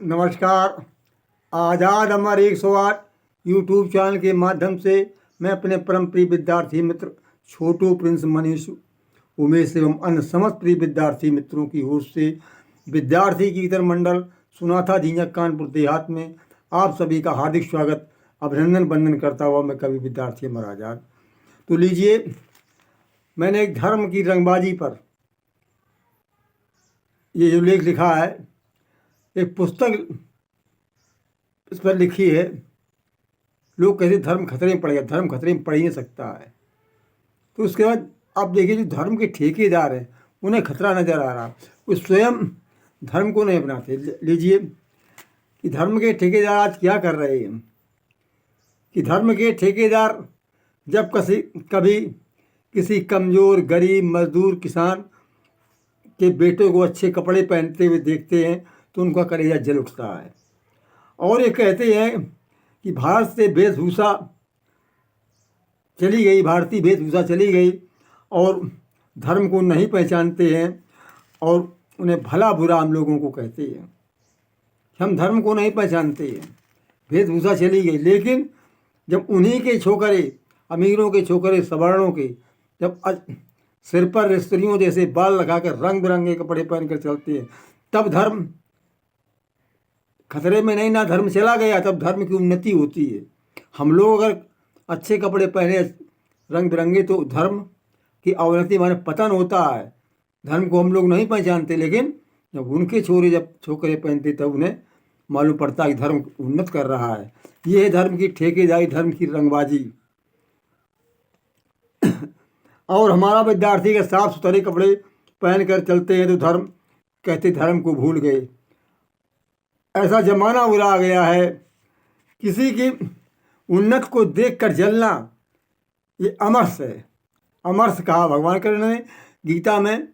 नमस्कार। आज़ाद अमर 108 YouTube channel के माध्यम से मैं अपने परम प्रिय विद्यार्थी मित्र छोटू प्रिंस मनीष उमेश एवं अन्य समस्त प्रिय विद्यार्थी मित्रों की ओर से विद्यार्थी कीर्तन मंडल सुनाथा झिंझक कानपुर देहात में आप सभी का हार्दिक स्वागत अभिनंदन वंदन करता हुआ मैं कवि विद्यार्थी अमर आज़ाद। तो लीजिए, मैंने एक धर्म की रंगबाजी पर ये जो लेख लिखा है, एक पुस्तक इस पर लिखी है। लोग कहते धर्म खतरे में पड़ गया, धर्म खतरे में पड़ ही नहीं सकता है। तो उसके बाद आप देखिए, जो धर्म के ठेकेदार हैं उन्हें खतरा नज़र आ रहा, वो स्वयं धर्म को नहीं अपनाते। लीजिए कि धर्म के ठेकेदार आज क्या कर रहे हैं कि धर्म के ठेकेदार जब कभी किसी कमज़ोर गरीब मजदूर किसान के बेटों को अच्छे कपड़े पहनते हुए देखते हैं तो उनका कलेजा जल उठता है। और ये कहते हैं कि भारत से वेशभूषा चली गई, भारतीय वेशभूषा चली गई और धर्म को नहीं पहचानते हैं और उन्हें भला बुरा हम लोगों को कहते हैं। हम धर्म को नहीं पहचानते हैं, वेशभूषा चली गई। लेकिन जब उन्हीं के छोकरे, अमीरों के छोकरे, सवर्णों के, जब सिर पर स्त्रियों जैसे बाल लगाकर रंग बिरंगे कपड़े पहनकर चलते हैं, तब धर्म खतरे में नहीं, ना धर्म चला गया, तब धर्म की उन्नति होती है। हम लोग अगर अच्छे कपड़े पहने रंग बिरंगे तो धर्म की अवनति माने पतन होता है। धर्म को हम लोग नहीं पहचानते, लेकिन जब उनके छोकरे पहनते तब उन्हें मालूम पड़ता है कि धर्म उन्नत कर रहा है। ये है धर्म की ठेकेदारी, धर्म की रंगबाजी। और हमारा विद्यार्थी के साफ सुथरे कपड़े पहन कर चलते हैं तो धर्म कहते धर्म को भूल गए। ऐसा जमाना बुरा आ गया है, किसी की उन्नत को देखकर जलना ये अमर्ष है। अमर्ष कहा भगवान कृष्ण ने गीता में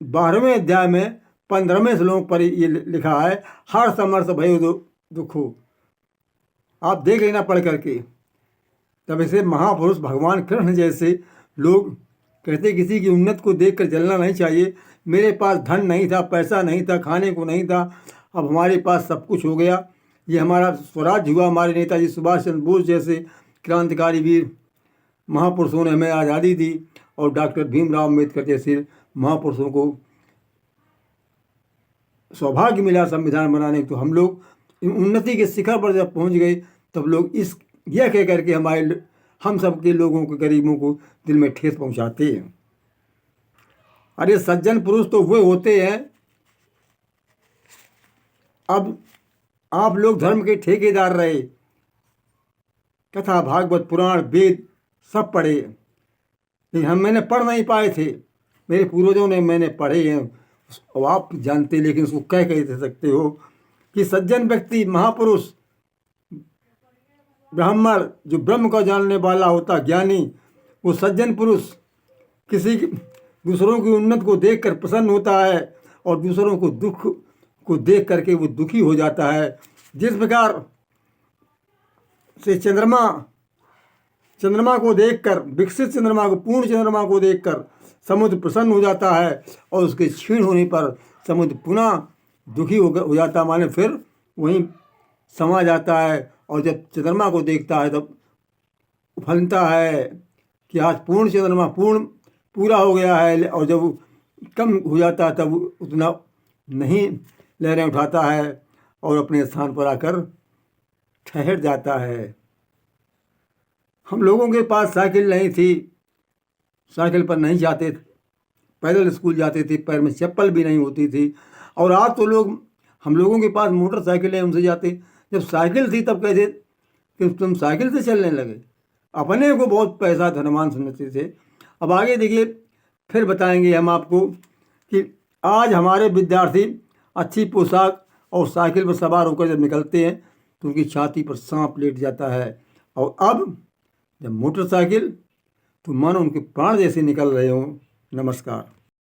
12वें अध्याय में 15वें श्लोक पर ये लिखा है, हर्ष अमर्ष भयो दुखो। आप देख लेना पढ़ करके। तब ऐसे महापुरुष भगवान कृष्ण जैसे लोग कहते किसी की उन्नत को देखकर जलना नहीं चाहिए। मेरे पास धन नहीं था, पैसा नहीं था, खाने को नहीं था, अब हमारे पास सब कुछ हो गया। ये हमारा स्वराज हुआ, हमारे नेताजी सुभाष चंद्र बोस जैसे क्रांतिकारी वीर महापुरुषों ने हमें आज़ादी दी और डॉक्टर भीमराव अम्बेडकर जैसे महापुरुषों को सौभाग्य मिला संविधान बनाने। तो हम लोग उन्नति के शिखर पर जब पहुंच गए तब लोग यह कह करके हम सब के लोगों को, गरीबों को दिल में ठेस पहुंचाते हैं। अरे सज्जन पुरुष तो वो होते हैं। अब आप लोग धर्म के ठेकेदार रहे, कथा भागवत पुराण वेद सब पढ़े, लेकिन मैंने पढ़ नहीं पाए थे, मेरे पूर्वजों ने मैंने पढ़े हैं। अब आप जानते, लेकिन उसको कह सकते हो कि सज्जन व्यक्ति, महापुरुष, ब्राह्मण, जो ब्रह्म को जानने वाला होता, ज्ञानी, वो सज्जन पुरुष किसी दूसरों की उन्नत को देखकर प्रसन्न होता है और दूसरों को दुख को देख करके वो दुखी हो जाता है। जिस प्रकार से चंद्रमा को देखकर, विकसित चंद्रमा को, पूर्ण चंद्रमा को देखकर समुद्र प्रसन्न हो जाता है और उसके क्षीण होने पर समुद्र पुनः दुखी हो जाता, माने फिर वहीं समा जाता है। और जब चंद्रमा को देखता है तब उफलता है कि आज पूर्ण चंद्रमा पूरा हो गया है, और जब कम हो जाता है तब उतना नहीं लहरें उठाता है और अपने स्थान पर आकर ठहर जाता है। हम लोगों के पास साइकिल नहीं थी, साइकिल पर नहीं जाते, पैदल स्कूल जाते थे, पैर में चप्पल भी नहीं होती थी। और आज तो हम लोगों के पास मोटरसाइकिल है, उनसे जाते। जब साइकिल थी तब कहते कि तुम साइकिल से चलने लगे, अपने को बहुत पैसा धनवान समझते थे। अब आगे देखिए, फिर बताएंगे हम आपको कि आज हमारे विद्यार्थी अच्छी पोशाक और साइकिल पर सवार होकर जब निकलते हैं तो उनकी छाती पर सांप लेट जाता है, और अब जब मोटरसाइकिल तो मानो उनके प्राण जैसे निकल रहे हों। नमस्कार।